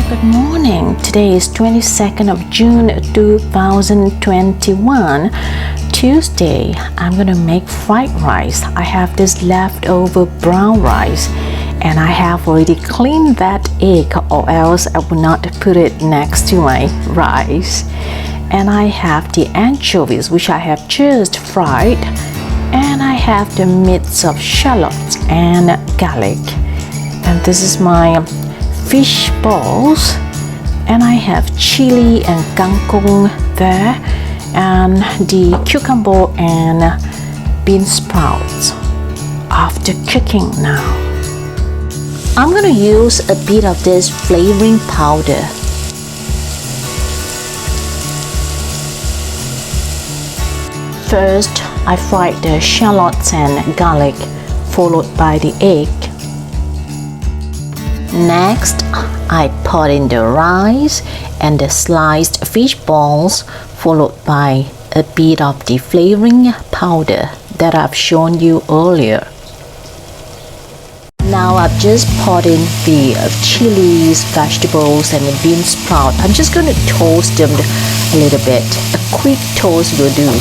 Good morning. Today is 22nd of June 2021, Tuesday. I'm gonna make fried rice. I have this leftover brown rice and I have already cleaned that egg, or else I would not put it next to my rice. And I have the anchovies, which I have just fried, and I have the midst of shallots and garlic. And this is my fish balls, and I have chili and kangkong there, and the cucumber and bean sprouts. After cooking now, I'm gonna use a bit of this flavoring powder. First, I fried the shallots and garlic, followed by the egg. Next, I put in the rice and the sliced fish balls, followed by a bit of the flavoring powder that I've shown you earlier. Now I've just put in the chilies, vegetables and the bean sprout. I'm just going to toast them a little bit. A quick toast will do.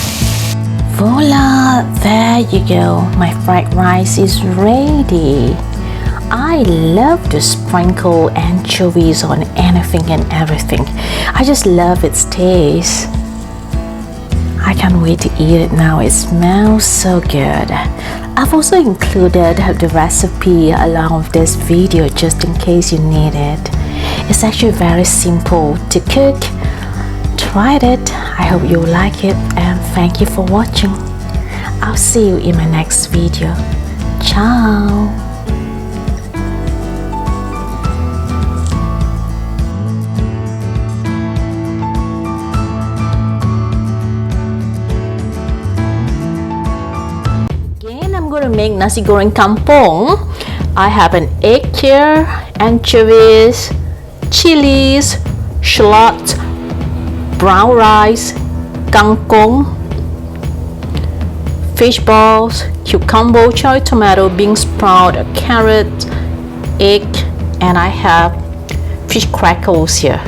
Voila! There you go. My fried rice is ready. I love to sprinkle anchovies on anything and everything. I just love its taste. I can't wait to eat it now. It smells so good. I've also included the recipe along with this video just in case you need it. It's actually very simple to cook. Try it. I hope you like it, and thank you for watching. I'll see you in my next video. Ciao! I'm going to make nasi goreng kampung. I have an egg here, anchovies, chilies, shallots, brown rice, kangkong, fish balls, cucumber, cherry tomato, bean sprout, a carrot, egg, and I have fish crackles here.